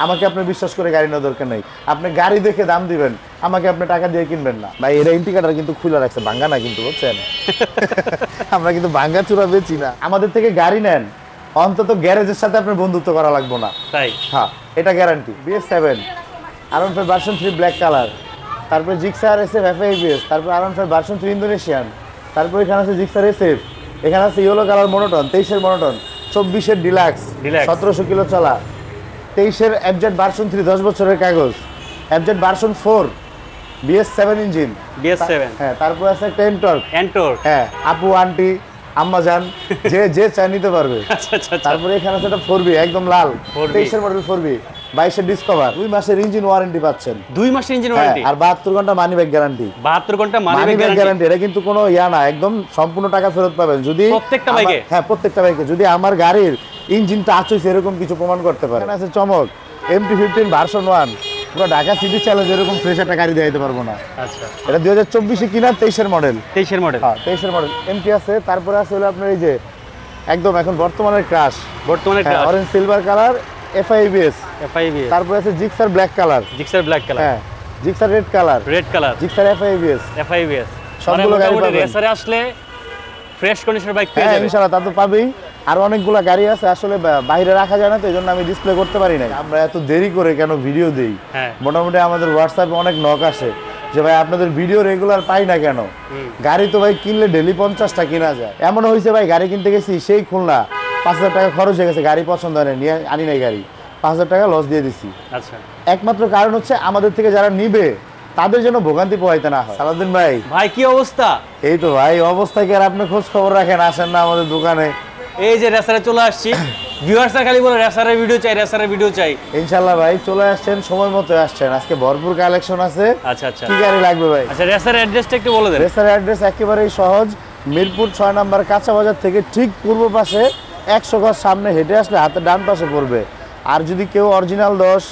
আমাকে আপনি বিশ্বাস করে গাড়ি নেওয়ার দরকার নেই। আপনি গাড়ি দেখে দাম দিবেন, আমাকে আপনি টাকা দিয়ে কিনবেন না ভাই। এরা ইন্ডিকেটর কিন্তু খুলে রাখছে, ভাঙ্গা না কিন্তু, বুঝছেন? আমরা কিন্তু ভাঙ্গা চূড়া বেচি না। আমাদের থেকে গাড়ি নেন, অন্তত গ্যারেজের সাথে আপনার বন্ধুত্ব করা লাগবে না। তাই? হ্যাঁ, এটা guarantee. BS7 R15 version 3 black colour, তারপরে জিক্সার SF FIBS, তারপর R15 ভার্সন 3 ইন্দোনেশিয়ান, তারপর এখানে আছে জিক্সার SF, এখানে আছে ইয়েলো কালার মনোটন, 23-এর মনোটন, 24-এর ডিলাক্স, 1700 কিলো চলা, 23-এর FZ ভার্সন 3 10 বছরের কাগজ, FZ version 4 BS7 engine, BS7। হ্যাঁ, তারপর আছে একটা এনটর্ক। হ্যাঁ, আপু আন্টি আম্মাজান যে চাই নিতে পারবে। তারপরে এখানে আছে একটা 4B একদম লাল, 23-এর মডেল 4B, 22-এর ডিসকভার, 2 মাসের ইঞ্জিন ওয়ারেন্টি পাচ্ছেন। 2 মাসের ইঞ্জিন ওয়ারেন্টি আর 72 ঘন্টা মানি ব্যাক গ্যারান্টি। 72 ঘন্টা মানি ব্যাক গ্যারান্টি। এটা কিন্তু কোনো ইয়া না, একদম সম্পূর্ণ টাকা ফেরত পাবেন যদি প্রত্যেকটা বাইকে। হ্যাঁ, প্রত্যেকটা বাইকে যদি আমার গাড়ির ইঞ্জিনটা আচুইছে এরকম কিছু প্রমাণ করতে পারে। এখানে আছে চমক MT-15 ভার্সন 1, পুরো ঢাকা সিটি চ্যালেঞ্জ এরকম ফ্রেশ একটা গাড়ি দিতে পারবো না। আচ্ছা, এটা 2024-এ কিনা, 23-এর মডেল। 23-এর মডেল? হ্যাঁ, 23-এর মডেল MT আছে। তারপরে আছে হলো আপনার এই যে একদম এখন বর্তমানের crush, orange silver colour FIBS। তারপরে আছে জিক্সার ব্ল্যাক কালার, হ্যাঁ, Gixxer red colour, Gixxer FIBS। সবগুলো গাড়ি পাবেন। রেসারে আসলে ফ্রেশ কন্ডিশনের বাইক পেয়ে যাবেন যাবেন ইনশাআল্লাহ। তা তো পাবেই। আর অনেকগুলো গাড়ি আছে আসলে বাইরে রাখা যায় না, তো এইজন্য আমি ডিসপ্লে করতে পারি না। আমরা এত দেরি করে কেন ভিডিও দেই? মোটামুটি আমাদের হোয়াটসঅ্যাপে অনেক নক আসে যে ভাই আপনাদের ভিডিও রেগুলার পাই না কেন? গাড়ি তো ভাই কিনলে ডেলি 50টা কিনা যায়। এমন হয়েছে ভাই, গাড়ি কিনতে গেছি সেই খুলনা 5000 টাকা খরচ হয়ে গেছে, গাড়ি পছন্দ হয় না, নিয়ে আনি নাই গাড়ি, 5000 টাকা লস দিয়ে দিছি। আচ্ছা, একমাত্র কারণ হচ্ছে আমাদের থেকে যারা নিবে তাদের জন্য ভোগান্তি পোহাইতে না হয়। সালাউদ্দিন ভাই, কি অবস্থা? এই তো ভাই অবস্থা কি আর আপনি খোঁজ খবর রাখেন, আসেন না আমাদের দোকানে? এই যে রেসারে চলে আসছি, ভিউয়ার্সরা খালি বলে রেসারের ভিডিও চাই। ইনশাআল্লাহ ভাই চলে আসছেন, সময় মতো আসছেন। আজকে ভরপুর কালেকশন আছে। আচ্ছা, কি গাড়ি লাগবে ভাই? আচ্ছা, রেসারের অ্যাড্রেসটা একটু বলে দেন। রেসারের অ্যাড্রেস একেবারেই সহজ। মিরপুর 6 নম্বর কাঁচা বাজার থেকে ঠিক পূর্ব পাশে 100 গজ সামনে হেঁটে আসলে হাতের ডান পাশে পড়বে। আর যদি কেউ অরিজিনাল 10,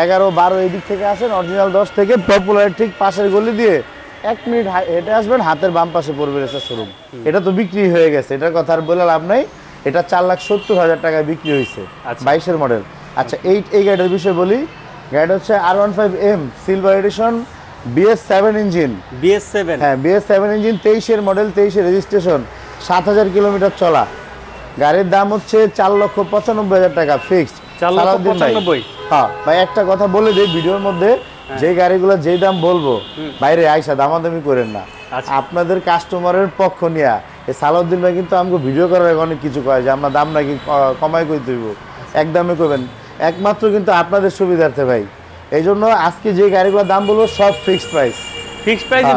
11, 12 এই দিক থেকে আসেন, অরিজিনাল 10 থেকে পপুলার ঠিক পাশের গলি দিয়ে 1 মিনিট হেঁটে আসবেন, হাতের বাম পাশে পড়বে রেসার শোরুম। এটা তো বিক্রি হয়ে গেছে, এটার কথা আর বলে লাভ নাই। এটা 4,70,000 টাকায় বিক্রি হয়েছে, 22-এর মডেল। আচ্ছা, এই গাড়িটার বিষয়ে বলি। গাড়িটা হচ্ছে R15M silver addition, BS7 engine. হ্যাঁ, BS7 ইঞ্জিন, 23-এর মডেল, 23-এর রেজিস্ট্রেশন, 7000 কিলোমিটার চলা। গাড়ির দাম হচ্ছে 4,95,000 টাকা ফিক্সড। 4,95,000? হ্যাঁ ভাই, একটা কথা বলে দিই ভিডিওর মধ্যে, যে গাড়িগুলো যেই দাম বলবো বাইরে আইসা দামাদামি করেন না। আপনাদের কাস্টমারের পক্ষ নিয়ে এই সালাউদ্দিন ভাই কিন্তু আমাকে ভিডিও করার অনেক কিছু কয় যে আমরা দাম নাকি কমাই কই দিব, একদমই করবেন, একমাত্র কিন্তু আপনাদের সুবিধার্থে ভাই। এই জন্য আজকে যে গাড়িগুলোর দাম বলবো সব ফিক্সড প্রাইস।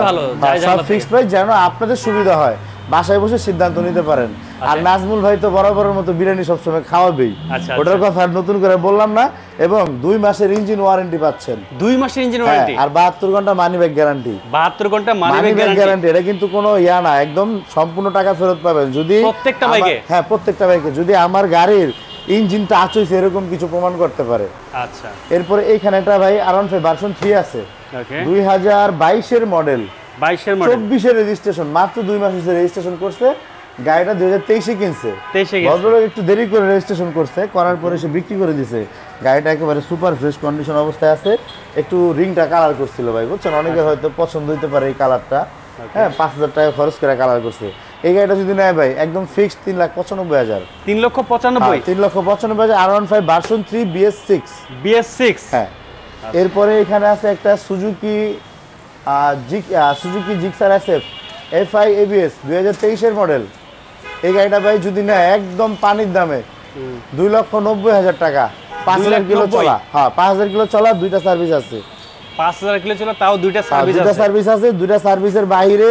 ভালো, সব ফিক্সড প্রাইস, যেন আপনাদের সুবিধা হয়, বাসায় বসে সিদ্ধান্ত নিতে পারেন। আর নাজমুল ভাই তো বরাবরের মতো বিরিয়ানি সবসময় খাওয়াবেই, ওটার কথা আর নতুন করে বললাম না। এবং 2 মাসের ইঞ্জিন ওয়ারেন্টি পাচ্ছেন। 2 মাসের ইঞ্জিন ওয়ারেন্টি আর 72 ঘন্টা মানি ব্যাক গ্যারান্টি। 72 ঘন্টা মানি ব্যাক গ্যারান্টি। এটা কিন্তু কোনো ইয়া না, একদম সম্পূর্ণ টাকা ফেরত পাবেন যদি প্রত্যেকটা বাইকে। হ্যাঁ, প্রত্যেকটা বাইকে যদি আমার গাড়ির ইঞ্জিনটা আচুইছে এরকম কিছু প্রমাণ করতে পারে। আচ্ছা, এরপরে এইখানে একটা ভাই R15 ভার্সন 3 আছে, 2022-এর মডেল, 24-এর রেজিস্ট্রেশন, মাত্র 2 মাস হয়েছে রেজিস্ট্রেশন করছে। গাড়িটা 2023-এ কিনছে। ভদ্রলোক একটু দেরি করে রেজিস্ট্রেশন করছে, করার পরে সে বিক্রি করে দিছে। গাড়িটা একেবারে সুপার ফ্রেশ কন্ডিশন অবস্থায় আছে। একটু রিংটা কালার করছিল ভাই, বুঝছেন? অনেকের হয়তো পছন্দ হইতে পারে এই কালারটা। হ্যাঁ, 5000 টাকা খরচ করে কালার করছে। এই গাড়িটা যদি নেয় ভাই একদম ফিক্সড 3,95,000। 3,95,000? 3,95,000। R15 version 3 BS6। হ্যাঁ, এরপরে এখানে আছে একটা সুজুকি জিক্সার SF FIABS 2023-এর মডেল। এই গাড়িটা ভাই যদি নেয় একদম পানির দামে 2,90,000 টাকা, 5000 কিলো চলা। হ্যাঁ, 5000 কিলো চলা, 2টা সার্ভিস আছে। 5000 কিলো চলা, তাও 2টা সার্ভিস আছে। 2টা সার্ভিসের বাইরে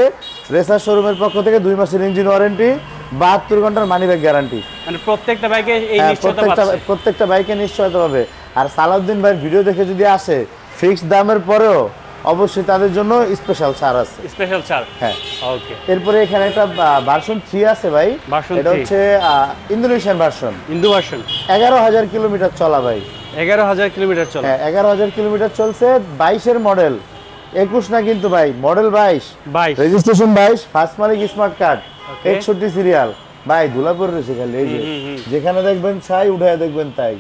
রেসার শোরুমের পক্ষ থেকে 2 মাসের ইঞ্জিন ওয়ারেন্টি, 72 ঘন্টার মানি ব্যাক গ্যারান্টি। মানে প্রত্যেকটা বাইকে এই নিশ্চয়তা পাচ্ছে, প্রত্যেকটা বাইকে নিশ্চয়তা পাবে। আর সালাউদ্দিন ভাইয়ের ভিডিও দেখে যদি আসে, ফিক্সড দামের পরেও অবশ্যই তাদের জন্য স্পেশাল ছাড় আছে। স্পেশাল ছাড়? হ্যাঁ, ওকে। এরপরে এখানে একটা ভার্সন 3 আছে ভাই, এটা হচ্ছে ইন্দোনেশিয়ান ভার্সন, 11,000 কিলোমিটার চলা ভাই। 11,000 কিলোমিটার চলা? হ্যাঁ, 11,000 কিলোমিটার চলছে। 22-এর মডেল, 21 না কিন্তু ভাই, মডেল 22, রেজিস্ট্রেশন 22, ফার্স্ট মালিক স্মার্ট কার্ড, 61 সিরিয়াল। ভাই ধুলা পড়ে রয়েছে খালি, এই যে যেখানে দেখবেন ছাই উঠায় দেখবেন তাই।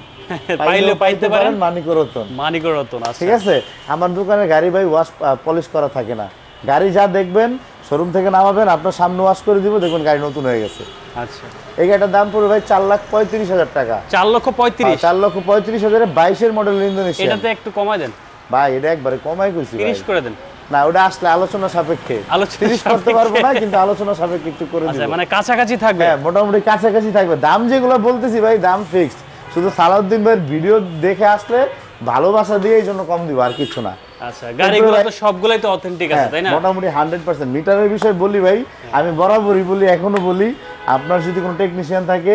পাইলে পাইতে পারেন মানিকের রতন। মানিকের রতন, আচ্ছা ঠিক আছে। আমার দোকানে গাড়ি ভাই ওয়াশ পলিশ করা থাকে না, গাড়ি যা দেখবেন শোরুম থেকে নামাবেন, আপনার সামনে ওয়াশ করে দিব, দেখবেন গাড়ি নতুন হয়ে গেছে। আচ্ছা, এই গাড়িটার দাম পড়বে ভাই 4,35,000 টাকা। 4,35,000? 4,35,000 22-এর মডেল ইন্দোনেশিয়া। এটাতে একটু কমাই দেন ভাই, এটা একবারে কমাই কইছি ভাই। 30 করে দেন। না, ওটা আসলে আলোচনা সাপেক্ষে। আলোচনা 30 করতে পারবো না, কিন্তু আলোচনা সাপেক্ষে একটু করে দিব। আচ্ছা, মানে কাছাকাছি থাকবে? হ্যাঁ, মোটামুটি কাছাকাছি থাকবে। দাম যেগুলো বলতেছি ভাই, দাম ফিক্সড। শুধু সালাউদ্দিন ভাইয়ের ভিডিও দেখে আসলে ভালোবাসা দিয়ে এই জন্য কম দিব, আর কিছু না। আচ্ছা, গাড়িগুলো তো সবগুলাই তো অথেন্টিক আছে, তাই না? মোটামুটি 100%। মিটারের বিষয় বলি ভাই, আমি বরাবরই বলি, এখনো বলি, আপনার যদি কোনো টেকনিশিয়ান থাকে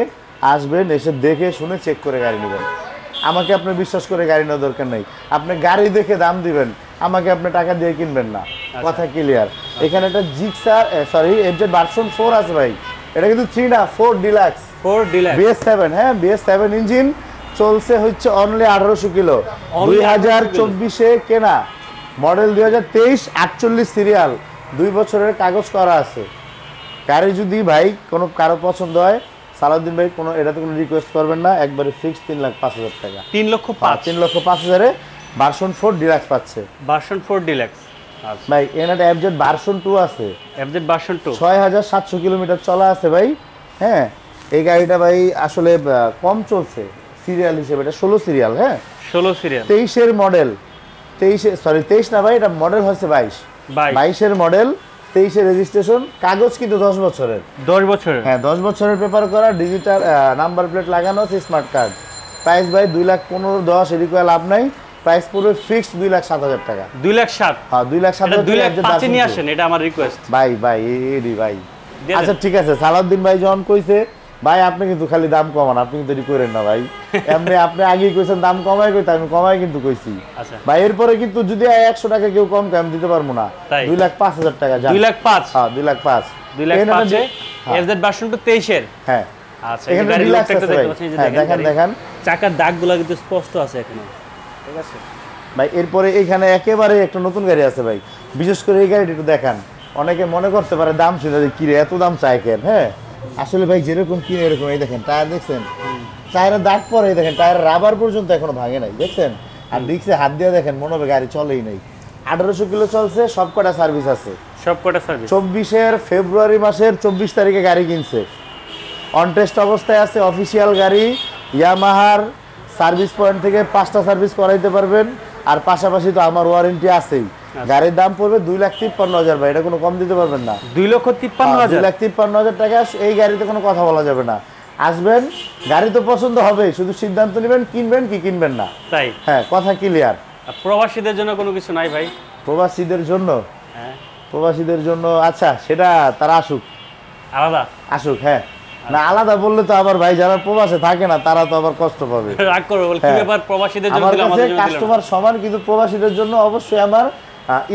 আসবেন, এসে দেখে শুনে চেক করে গাড়ি নেবেন। আমাকে আপনি বিশ্বাস করে গাড়ি নেওয়ার দরকার নেই। আপনি গাড়ি দেখে দাম দিবেন, আমাকে আপনি টাকা দিয়ে কিনবেন না। কথা ক্লিয়ার। এখানে একটা জিক্সার এফজেড ভার্সন 4 আছে ভাই। এটা কিন্তু 3 না, 4 ডিলাক্স। 4 ডিলাক্স BS7, হ্যাঁ BS7 ইঞ্জিন, চলছে হচ্ছে অনলি 1800 কিলো। 2024-এ কেনা, মডেল 2023, 48 সিরিয়াল, 2 বছরের কাগজ করা আছে। গাড়ি যদি ভাই কোনো কারো পছন্দ হয়, সালাউদ্দিন ভাই কোনো এটাতে কোনো রিকোয়েস্ট করবেন না, একবারে ফিক্স 3,05,000 টাকা। 3,05,000? 3,05,000-এ ভার্সন 4 ডিলাক্স পাচ্ছে। Version 4 deluxe. আচ্ছা ভাই, এনাটা এফজেড ভার্সন 2 আছে। এফজেড ভার্সন 2 6,700 কিলোমিটার চলা আছে ভাই। হ্যাঁ, এই গাড়িটা ভাই আসলে কম চলছে সিরিয়াল হিসেবে, এটা 16 সিরিয়াল। হ্যাঁ, 16 সিরিয়াল, 23-এর মডেল। 23 না ভাই, এটা মডেল হচ্ছে 22-এর মডেল, 23-এর রেজিস্ট্রেশন, কাগজ কিন্তু 10 বছরের। 10 বছরের? হ্যাঁ, 10 বছরের পেপার করা, ডিজিটাল নাম্বার প্লেট লাগানো আছে, স্মার্ট কার্ড। প্রাইস ভাই 2,15,10, এদিক করে লাভ নাই। প্রাইস পড়বে ফিক্সড 2,07,000 টাকা। 2,07,000? হ্যাঁ, 2,07,000। 2,05,000 নিয়ে আসেন, এটা আমার রিকোয়েস্ট ভাই। ভাই আচ্ছা ঠিক আছে, সালাউদ্দিন ভাই যখন কইছে ভাই আপনি কিন্তু খালি দাম কমান, আপনি কিন্তু এটি করেন না ভাই। এমনি আপনি আগেই কইছেন দাম কমাই কইতে, আমি কমাই কিন্তু কইছি। আচ্ছা ভাই, এরপরে কিন্তু যদি 100 টাকা কেউ কম আমি দিতে পারবো না। 2,05,000 টাকা। 2,05,000? হ্যাঁ, 2,05,000। 2,05,000-এ এফজেড ভার্সন 2 23-এর? হ্যাঁ। আচ্ছা, এই গাড়ির লুকটা একটু দেখতে পাচ্ছেন, এই যে দেখেন চাকার দাগগুলো কিন্তু স্পষ্ট আছে এখানে। ঠিক আছে ভাই। এরপরে এখানে একেবারে একটা নতুন গাড়ি আছে ভাই, বিশেষ করে এই গাড়িটা একটু দেখান। অনেকে মনে করতে পারে দাম শুনে যে কিরে এত দাম চাই কেন। হ্যাঁ, আসলে ভাই যেরকম কিনে এরকম। এই দেখেন টায়ার, দেখছেন টায়ারের দাগ পরে, এই দেখেন টায়ার রাবার পর্যন্ত এখনো ভাঙে নাই, দেখছেন। আর ডিক্সে হাত দিয়ে দেখেন, মনে হবে গাড়ি চলেই নাই। 1800 কিলো চলছে, সবকটা সার্ভিস আছে। সবকটা সার্ভিস। 24-এর ফেব্রুয়ারি মাসের 24 তারিখে গাড়ি কিনছে, অন টেস্ট অবস্থায় আছে। অফিসিয়াল গাড়ি, ইয়ামাহার সার্ভিস পয়েন্ট থেকে 5টা সার্ভিস করাইতে পারবেন। আর পাশাপাশি তো আমার ওয়ারেন্টি আছেই। গাড়ির দাম পড়বে 2,53,000 ভাই, এটা কোনো কম দিতে পারবেন না। 2,53,000? 2,53,000 টাকা। এই গাড়িতে কোনো কথা বলা যাবে না। আসবেন, গাড়ি তো পছন্দ হবে, শুধু সিদ্ধান্ত নেবেন কিনবেন কি কিনবেন না। তাই? হ্যাঁ, কথা ক্লিয়ার। প্রবাসীদের জন্য কোনো কিছু নাই ভাই? প্রবাসীদের জন্য? হ্যাঁ, প্রবাসীদের জন্য আচ্ছা, সেটা তারা আসুক। আলাদা আসুক, হ্যাঁ। না, আলাদা বললে তো আবার ভাই যারা প্রবাসে থাকে না তারা তো আবার কষ্ট পাবে, রাগ করবে, বল কি ব্যাপার প্রবাসীদের জন্য আমার দিলাম, কাছে আমাদের জন্য দিলাম না। কাস্টমার সমান, কিন্তু প্রবাসীদের জন্য অবশ্যই আমার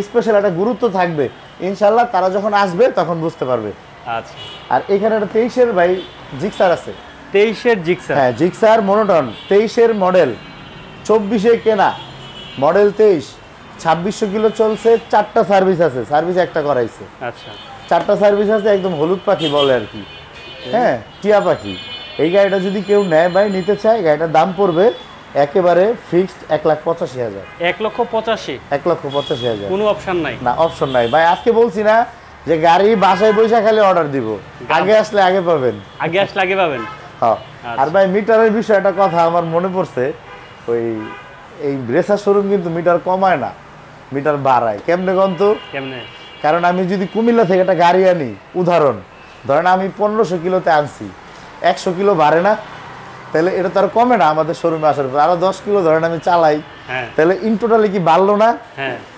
স্পেশাল একটা গুরুত্ব থাকবে। ইনশাআল্লাহ তারা যখন আসবে তখন বুঝতে পারবে। আচ্ছা, আর এখানে একটা 23-এর ভাই জিক্সার আছে। 23-এর জিক্সার? হ্যাঁ, জিক্সার মনোটন, 23-এর মডেল, 24-এ কেনা, মডেল 23, 2600 কিলো চলছে, 4টা সার্ভিস আছে, সার্ভিস একটা করাইছে। আচ্ছা, 4টা সার্ভিস আছে, একদম হলুদ পাখি বলে আর কি। হ্যাঁ, টিয়া পাখি। এই গাড়িটা যদি কেউ নেয় ভাই, নিতে চায়, গাড়িটার দাম পড়বে একেবারে ফিক্সড 1,85,000। 1,85,000? 1,85,000। কোনো অপশন নাই? না, অপশন নাই ভাই। আজকে বলছি না যে গাড়ি বাসায় বসে খালি অর্ডার দিব, আগে আসলে আগে পাবেন। আগে আসলে আগে পাবেন? হ্যাঁ। আর ভাই মিটারের বিষয়ে একটা কথা আমার মনে পড়ছে, ওই এই রেসার শোরুম কিন্তু মিটার কমায় না, মিটার বাড়ায়। কেমনে গন্ত? কেমনে? কারণ আমি যদি কুমিল্লা থেকে একটা গাড়ি আনি, উদাহরণ ধরেন আমি 1500 কিলোতে আনছি, 100 কিলো বাড়ে না, তাহলে এটা তো আর কমে না আমাদের শোরুমে আসার পর। আরো 10 কিলো ধরেন আমি চালাই, তাহলে ইন টোটালি কি বাড়লো না?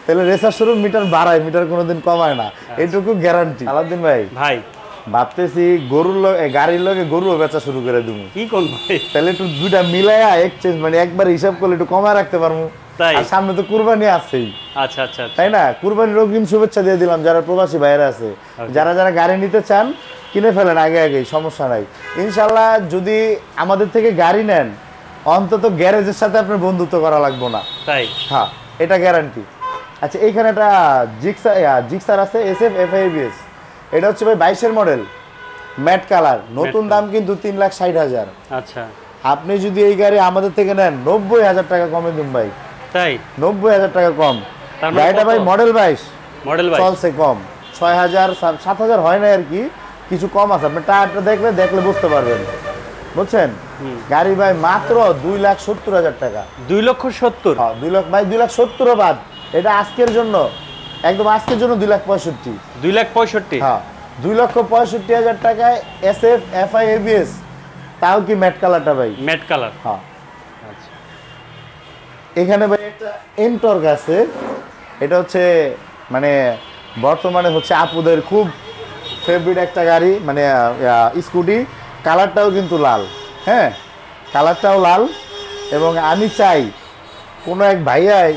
তাহলে রেসার শোরুম মিটার বাড়ায়, মিটার কোনোদিন কমায় না, এইটুকু গ্যারান্টি। আলাউদ্দিন ভাই ভাবতেছি গরুর গাড়ির লগে গরুও বেচা শুরু করে দেবো। কি কোন ভাই? তাহলে একটু দুইটা মিলাইয়া এক্সচেঞ্জ, মানে একবার হিসাব করলে একটু কমায় রাখতে পারবো। আর সামনে তো কুরবানি আছেই। আচ্ছা আচ্ছা, তাই না? কুরবানির অগ্রিম শুভেচ্ছা দিয়ে দিলাম যারা প্রবাসী ভাইরা আছে, যারা যারা গাড়ি নিতে চান কিনে ফেলেন আগে আগেই, সমস্যা নাই। ইনশাল্লাহ যদি আমাদের থেকে গাড়ি নেন, অন্তত গ্যারেজের সাথে আপনার বন্ধুত্ব করা লাগবে না। তাই? হ্যাঁ, এটা গ্যারান্টি। আচ্ছা, এইখানে একটা জিক্সার আছে SF FABS, এটা হচ্ছে ভাই 22-এর মডেল, ম্যাট কালার, নতুন দাম কিন্তু 3,60,000। আচ্ছা, আপনি যদি এই গাড়ি আমাদের থেকে নেন 90,000 টাকা কমে দিন ভাই, তাই 90,000 টাকা কম। তার মানে গাড়িটা কত? ভাই মডেল 22 মডেল ভাই চলছে কম, 6,000 7,000 হয় না আর কি, কিছু কম আছে। আপনি টায়ারটা দেখলে বুঝতে পারবেন, বুঝছেন। গাড়ি ভাই মাত্র 2,70,000 টাকা। 2,70,000 হ্যাঁ 2 লাখ ভাই, 2,70,000 বাদ, এটা আজকের জন্য, একদম আজকের জন্য 2,65,000। 2,65,000 হ্যাঁ 2,65,000 টাকায় SF FI ABS, তাও কি ম্যাট কালারটা ভাই। Matte colour. হ্যাঁ আচ্ছা এখানে ভাই একটা এনটর্ক আছে, এটা হচ্ছে মানে বর্তমানে হচ্ছে আপুদের খুব ফেভারিট একটা গাড়ি, মানে স্কুটি। কালারটাও কিন্তু লাল, হ্যাঁ কালারটাও লাল। এবং আমি চাই কোনো এক ভাইয়াই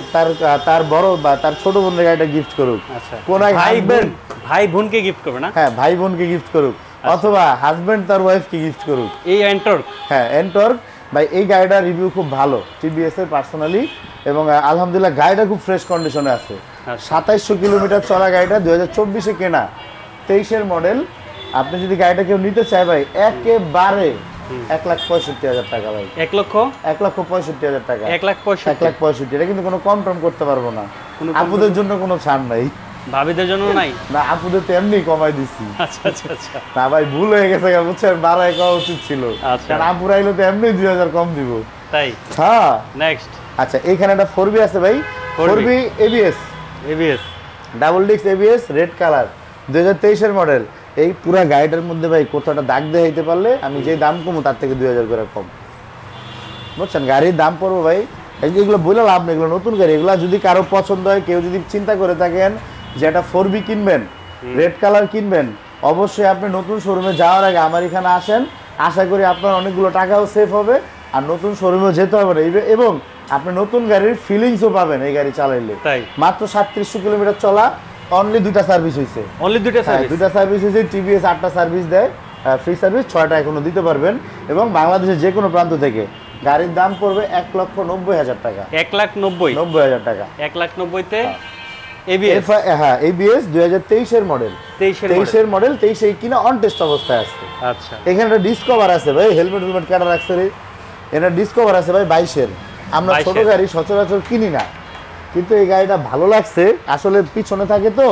তার বড় বা তার ছোট বোনের গাড়িটা গিফট করুক, আচ্ছা কোন এক ভাই বোনকে গিফট করবে না? হ্যাঁ ভাই বোনকে গিফট করুক, অথবা হাজবেন্ড তার ওয়াইফকে গিফট করুক। এই এন্টর্ক। হ্যাঁ এনটর্ক ভাই, এই গাড়িটার রিভিউ খুব ভালো টিভিএস এর পার্সোনালি, এবং আলহামদুলিল্লাহ গাড়িটা খুব ফ্রেশ কন্ডিশনে আছে। 2700 কিলোমিটার চলা গাড়িটা, 2024-এ কেনা, 23-এর মডেল। আপনি যদি গাড়িটা কেউ নিতে চায় ভাই, একেবারে 1,65,000 টাকা ভাই। 1,65,000 টাকা। 1,65,000 1,65,000, এটা কিন্তু কোনো কম টম করতে পারবো না। আপুদের জন্য কোনো ছাড় নাই। ভাবিদের জন্য নাই? না আপুদের তো এমনি কমাই দিছি। আচ্ছা আচ্ছা আচ্ছা না ভাই ভুল হয়ে গেছে, বুঝছেন, 12 করা উচিত ছিল। আচ্ছা। কারণ আপুর আইলে তো এমনি 2,000 কম দিব। তাই হ্যাঁ নেক্সট। আচ্ছা এখানে একটা 4B আছে ভাই, 4B ABS, ABS double disc ABS, red colour, 2023-এর মডেল। এই পুরা গাড়িটার মধ্যে ভাই কোথাটা দাগ দেখাইতে পারলে আমি যে দাম কমো তার থেকে 2,000 করে কম, বুঝছেন। গাড়ির দাম পড়বো ভাই, এগুলো বলে লাভ নেই, এগুলো নতুন গাড়ি। এগুলো যদি কারো পছন্দ হয়, কেউ যদি চিন্তা করে থাকেন যে একটা 4B কিনবেন, রেড কালার কিনবেন, অবশ্যই আপনি নতুন শোরুমে যাওয়ার আগে আমার এখানে আসেন। আশা করি আপনার অনেকগুলো টাকাও সেভ হবে, আর নতুন শোরুমেও যেতে হবে না, এবং আপনি নতুন গাড়ির ফিলিংসও পাবেন এই গাড়ি চালাইলে। তাই মাত্র 3700 কিলোমিটার চলা, অনলি 2টা সার্ভিস হয়েছে। অনলি 2টা সার্ভিস? 2টা সার্ভিস হয়েছে। টিভিএস 8টা সার্ভিস দেয়, ফ্রি সার্ভিস 6টা এখনো দিতে পারবেন। এবং বাংলাদেশের যে কোনো প্রান্ত থেকে গাড়ির দাম পড়বে 1,90,000 টাকা। 1,90,000 টাকা। 1,90,000-তে এবিএস। হ্যাঁ ABS 2023-এর মডেল। 23-এর মডেল, 23-এ কিনা অন টেস্ট অবস্থায় আছে। আচ্ছা এখানে একটা ডিসকভার আছে ভাই, হেলমেট কাটা রাখছে রে, এটা ডিসকভার আছে ভাই 22-এর। আমরা ছোট গাড়ি সচরাচর কিনি না, কিন্তু এই গাড়িটা ভালো লাগছে আসলে। পিছনে থাকে তো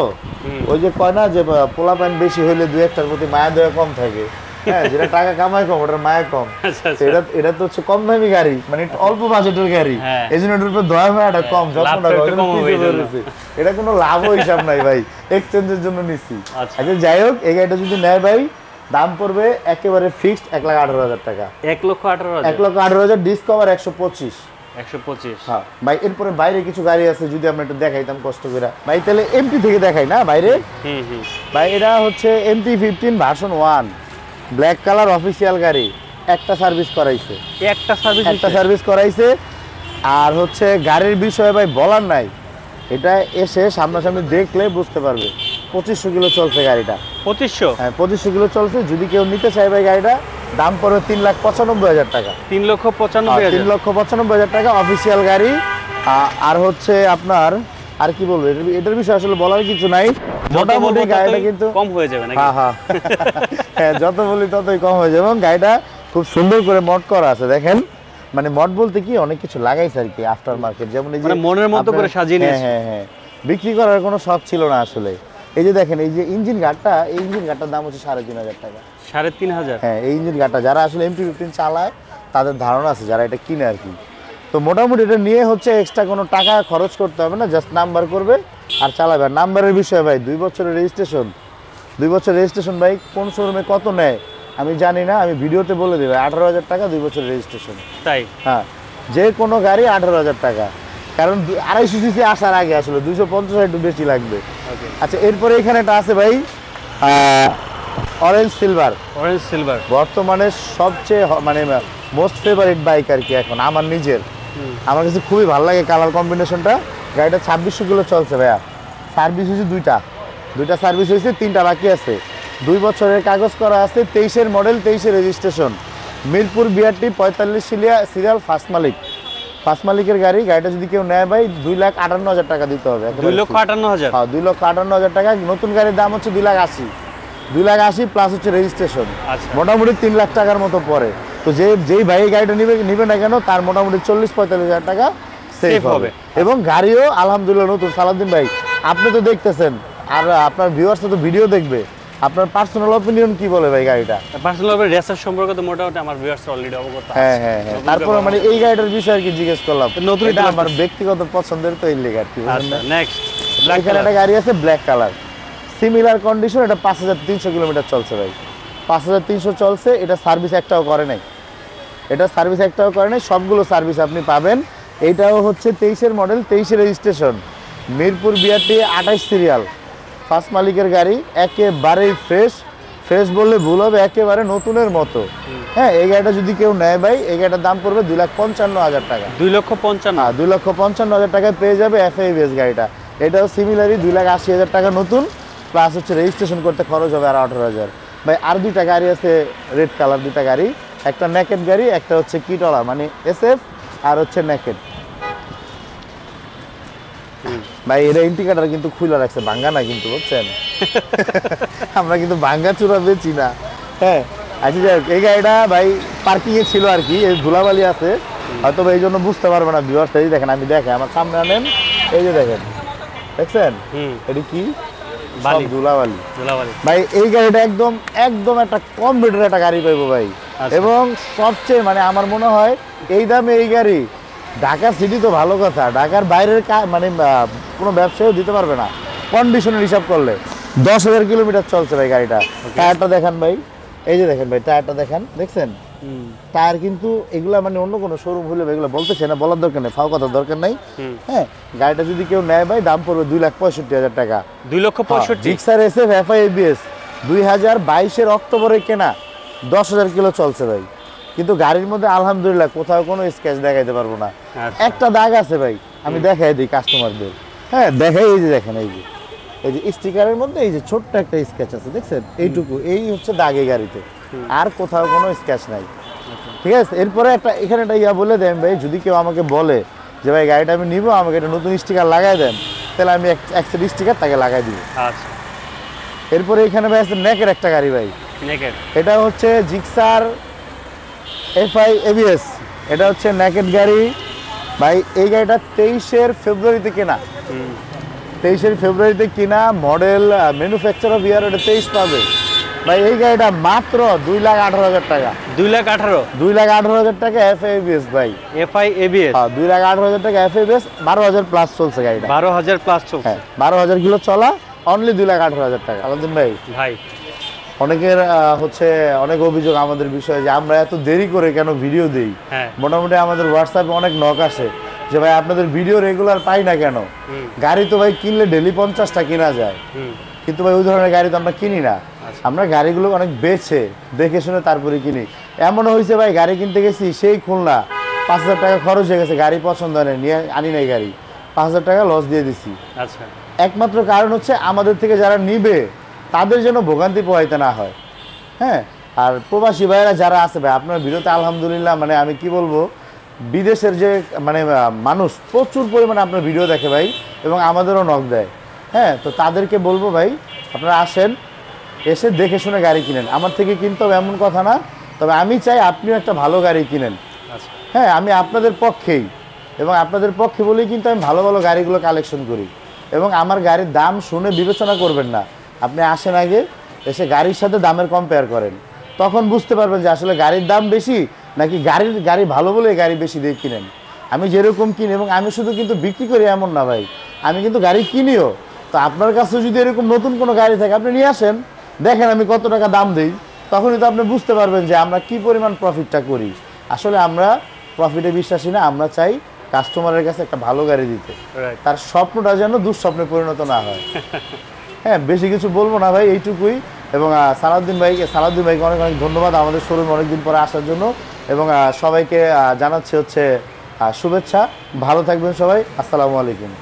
ওই যে কয় না যে পোলাপান বেশি হইলে 2-1টার প্রতি মায়া দয়া কম থাকে, হ্যাঁ যেটা টাকা কামায় কম ওটার মায়া কম। এটা তো হচ্ছে কম দামি গাড়ি, মানে অল্প বাজেটের গাড়ি, এই জন্য এটার উপর দয়া মায়াটা কম, যত্নটা কম। এটা কোনো লাভ হিসাব নাই ভাই, এক্সচেঞ্জের জন্য নিচ্ছি। আচ্ছা যাই হোক, এই গাড়িটা যদি নেয় ভাই, দাম পড়বে একেবারে ফিক্সড 1,18,000 টাকা। 1,18,000? 1,18,000, ডিসকভার 125। 125 হ্যাঁ ভাই। এরপরে বাইরে কিছু গাড়ি আছে, যদি আমরা একটু দেখাইতাম কষ্ট করে ভাই, তাহলে এমটি থেকে দেখাই না বাইরে। ভাই এটা হচ্ছে MT-15 version 1, black colour official গাড়ি। একটা সার্ভিস করাইছে, একটা সার্ভিস করাইছে। আর হচ্ছে গাড়ির বিষয়ে ভাই বলার নাই, এটা এসে সামনাসামনি দেখলে বুঝতে পারবে। 2500 কিলো চলছে গাড়িটা। 2500? হ্যাঁ 2500 কিলো চলছে। যদি কেউ নিতে চায় ভাই গাড়িটা, দাম পড়বে 3,95,000 টাকা। 3,95,000? 3,95,000 টাকা অফিসিয়াল গাড়ি। আর হচ্ছে আপনার আর কি বলবো, এটার বিষয়ে আসলে বলার কিছু নাই। মোটামুটি গাড়িটা কিন্তু কম হয়ে যাবে নাকি? হ্যাঁ হ্যাঁ যত বলি ততই কম হয়ে যাবে। এবং গাড়িটা খুব সুন্দর করে মড করা আছে, দেখেন। মানে মড বলতে কি, অনেক কিছু লাগাইছে আর কি আফটার মার্কেট, যেমন এই যে মনের মতো করে সাজিয়ে নিয়েছে। হ্যাঁ বিক্রি করার কোনো শখ ছিল না আসলে। এই যে দেখেন, এই যে ইঞ্জিন গার্ডটা, এই ইঞ্জিন গার্ডটার দাম হচ্ছে 3,500 টাকা। 3,500? হ্যাঁ এই ইঞ্জিন গার্ডটা যারা আসলে MT-15 চালায় তাদের ধারণা আছে, যারা এটা কিনে আর কি। তো মোটামুটি এটা নিয়ে হচ্ছে এক্সট্রা কোনো টাকা খরচ করতে হবে না, জাস্ট নাম্বার করবে আর চালাবে। আর নাম্বারের বিষয়ে ভাই 2 বছরের রেজিস্ট্রেশন, 2 বছর রেজিস্ট্রেশন ভাই কোন শোরুমে কত নেয় আমি জানি না, আমি ভিডিওতে বলে দেবে। 18,000 টাকা 2 বছরের রেজিস্ট্রেশন। তাই? হ্যাঁ যে কোনো গাড়ি 18,000 টাকা, কারণ 250 সিসি আসার আগে আসলে 250 একটু বেশি লাগবে। আচ্ছা এরপরে এখানে একটা আছে ভাই অরেঞ্জ সিলভার। বর্তমানে সবচেয়ে মানে মোস্ট ফেভারিট বাইক আর কি এখন আমার নিজের। আমার কাছে খুবই ভালো লাগে কালার কম্বিনেশনটা। গাড়িটা 2600 কিলো চলছে ভাইয়া। সার্ভিস হয়েছে 2টা সার্ভিস হয়েছে, 3টা বাকি আছে। 2 বছরের কাগজ করা আছে, 23-এর মডেল, 23-এর registration, Mirpur BRT 45 serial, first মালিকের গাড়ি। গাড়িটা যদি কেউ নেয় ভাই 2,58,000 টাকা দিতে হবে। 2,58,000? হ্যাঁ 2,58,000 টাকা। নতুন গাড়ির দাম হচ্ছে 2,80,000 প্লাস হচ্ছে রেজিস্ট্রেশন, মোটামুটি 3 লাখ টাকার মতো পড়ে। তো যেই ভাই এই গাড়িটা নিবে না কেন তার মোটামুটি 40-45 হাজার টাকা সেভ হবে। এবং গাড়িও আলহামদুলিল্লাহ নতুন। সালাউদ্দিন ভাই আপনি তো দেখতেছেন, আর আপনার ভিউয়ার্স তো ভিডিও দেখবে, আপনার পার্সোনাল অপিনিয়ন কি বলে ভাই গাড়িটা? পার্সোনাল ভাবে রেসার সম্পর্কে তো মোটামুটি আমার ভিউয়ার্স অলরেডি অবগত আছে। হ্যাঁ হ্যাঁ হ্যাঁ, তারপরে মানে এই গাড়িটার বিষয়ে আর কি জিজ্ঞেস করলাম, নতুন এটা আমার ব্যক্তিগত পছন্দের তো এই লেগে আর কি। আচ্ছা নেক্সট ব্ল্যাক এখানে একটা গাড়ি আছে ব্ল্যাক কালার, সিমিলার কন্ডিশন, এটা 5300 কিলোমিটার চলছে ভাই, 5300 চলছে। এটা সার্ভিস একটাও করে নাই, সবগুলো সার্ভিস আপনি পাবেন। এইটাও হচ্ছে 23-এর মডেল, 23-এর registration, Mirpur BRT 28 serial, first মালিকের গাড়ি, একেবারেই ফ্রেশ বললে ভুল হবে, একেবারে নতুনের মতো। হ্যাঁ, এই গাড়িটা যদি কেউ নেয় ভাই, এই গাড়িটার দাম পড়বে 2,55,000 টাকা। 2,55,000? হ্যাঁ, 2,55,000 টাকায় পেয়ে যাবে FABS গাড়িটা। এটাও সিমিলারই 2,80,000 টাকা নতুন, প্লাস হচ্ছে রেজিস্ট্রেশন করতে খরচ হবে আর 18,000। ভাই আর দুইটা গাড়ি আছে রেড কালার, দুইটা গাড়ি, একটা নেকেড গাড়ি, একটা হচ্ছে কিটলা মানে SF, আর হচ্ছে নেকেড। ভাই এটা ইন্ডিকেটর কিন্তু খুলে রাখছে, ভাঙ্গা না কিন্তু, বুঝছেন? আমরা কিন্তু ভাঙ্গা চূড়া বেচি না। হ্যাঁ, আচ্ছা যাই হোক, এই গাড়িটা ভাই পার্কিং এ ছিল আর কি, এই ধুলাবালি আছে হয়তো এই জন্য বুঝতে পারবে না ভিউয়ার্স। এই দেখেন, আমি দেখে আমার সামনে আনেন, এই যে দেখেন, দেখছেন এটা কি বালি, ধুলাবালি। ভাই এই গাড়িটা একদম একটা কম রেটের একটা গাড়ি পাইবো ভাই। এবং সবচেয়ে মানে আমার মনে হয় এই দামে এই গাড়ি ঢাকা সিটি তো ভালো কথা, ঢাকার বাইরের মানে কোনো ব্যবসায়ও দিতে পারবে না কন্ডিশনের হিসাব করলে। 10,000 কিলোমিটার চলছে ভাই গাড়িটা। টায়ারটা দেখান ভাই, এই যে দেখেন ভাই টায়ারটা দেখান, দেখছেন টায়ার কিন্তু এগুলা মানে অন্য কোনো শোরুম হলে এগুলো বলতেছে না, বলার দরকার নেই, ফাও কথার দরকার নাই। হ্যাঁ, গাড়িটা যদি কেউ নেয় ভাই দাম পড়বে 2,65,000 টাকা। 2,65,000? জিক্সার SF FI-ABS 2022-এর অক্টোবরে কেনা, 10,000 কিলো চলছে ভাই। কিন্তু গাড়ির মধ্যে আলহামদুলিল্লাহ কোথাও কোনো স্ক্র্যাচ দেখাইতে পারবো না। একটা দাগ আছে ভাই, আমি দেখাই দিই কাস্টমারদের। হ্যাঁ দেখাই, এই যে দেখেন, এই যে স্টিকারের মধ্যে এই যে ছোট্ট একটা স্ক্র্যাচ আছে, দেখছেন? এইটুকু, এই হচ্ছে দাগ এই গাড়িতে, আর কোথাও কোনো স্ক্র্যাচ নাই। ঠিক আছে, এরপরে এখানে একটা বলে দেন ভাই, যদি কেউ আমাকে বলে যে ভাই গাড়িটা আমি নিবো, আমাকে একটা নতুন স্টিকার লাগাই দেন, তাহলে আমি এক সেট স্টিকার তাকে লাগাই দিব। আচ্ছা, এরপরে এখানে ভাই আছে নেকের একটা গাড়ি ভাই, এটা হচ্ছে জিক্সার FI-ABS, এটা হচ্ছে নেকেড গাড়ি ভাই। এই গাড়িটা 23-এর ফেব্রুয়ারিতে কেনা, 23-এর ফেব্রুয়ারিতে কিনা, মডেল ম্যানুফ্যাকচার অফ ইয়ার, এটা 23 পাবে ভাই। এই গাড়িটা মাত্র 2,18,000 টাকা। 2,18,000 টাকা FI-ABS ভাই, FI-ABS? হ্যাঁ, 2,18,000 টাকা FI-ABS, 12,000 প্লাস চলছে গাড়িটা। 12,000 প্লাস চলছে? হ্যাঁ, 12,000 কিলো চলা, অনলি 2,18,000 টাকা। আলাদিন ভাই, অনেকের হচ্ছে অনেক অভিযোগ আমাদের বিষয়ে যে আমরা এত দেরি করে কেন ভিডিও দেই। মোটামুটি আমাদের হোয়াটসঅ্যাপে অনেক নক আসে যে ভাই আপনাদের ভিডিও রেগুলার পাই না কেন। গাড়ি তো ভাই কিনলে ডেলি 50টা কিনা যায়, কিন্তু ভাই ওই ধরনের গাড়ি তো আমরা কিনি না। আমরা গাড়িগুলো অনেক বেছে দেখে শুনে তারপরে কিনি। এমনও হয়েছে ভাই গাড়ি কিনতে গেছি, সেই খুলনা 5,000 টাকা খরচ হয়ে গেছে, গাড়ি পছন্দ হয় না, নিয়ে আনি নাই গাড়ি, 5,000 টাকা লস দিয়ে দিছি। আচ্ছা, একমাত্র কারণ হচ্ছে আমাদের থেকে যারা নিবে তাদের জন্য ভোগান্তি পোহাইতে না হয়। হ্যাঁ, আর প্রবাসী ভাইয়েরা যারা আছে ভাই, আপনার ভিডিওতে আলহামদুলিল্লাহ মানে আমি কি বলবো, বিদেশের যে মানে মানুষ প্রচুর পরিমাণে আপনার ভিডিও দেখে ভাই, এবং আমাদেরও নক দেয়। হ্যাঁ, তো তাদেরকে বলবো ভাই আপনারা আসেন, এসে দেখে শুনে গাড়ি কিনেন। আমার থেকে কিনতে হবে এমন কথা না, তবে আমি চাই আপনিও একটা ভালো গাড়ি কিনেন। হ্যাঁ, আমি আপনাদের পক্ষেই, এবং আপনাদের পক্ষে বলেই কিন্তু আমি ভালো ভালো গাড়িগুলো কালেকশন করি। এবং আমার গাড়ির দাম শুনে বিবেচনা করবেন না, আপনি আসেন আগে, এসে গাড়ির সাথে দামের কম্পেয়ার করেন, তখন বুঝতে পারবেন যে আসলে গাড়ির দাম বেশি নাকি গাড়ি ভালো বলে গাড়ি বেশি দিয়ে কিনেন। আমি যেরকম কিনি, এবং আমি শুধু কিন্তু বিক্রি করি এমন না ভাই, আমি কিন্তু গাড়ি কিনিও। তো আপনার কাছে যদি এরকম নতুন কোনো গাড়ি থাকে আপনি নিয়ে আসেন, দেখেন আমি কত টাকা দাম দিই, তখনই তো আপনি বুঝতে পারবেন যে আমরা কি পরিমাণ প্রফিটটা করি। আসলে আমরা প্রফিটে বিশ্বাসী না, আমরা চাই কাস্টমারের কাছে একটা ভালো গাড়ি দিতে, তার স্বপ্নটা যেন দুঃস্বপ্নে পরিণত না হয়। হ্যাঁ, বেশি কিছু বলবো না ভাই, এইটুকুই। এবং সালাউদ্দিন ভাইকে অনেক অনেক ধন্যবাদ আমাদের শোরুমে অনেকদিন পরে আসার জন্য, এবং সবাইকে জানাচ্ছি হচ্ছে শুভেচ্ছা। ভালো থাকবেন সবাই, আসসালামু আলাইকুম।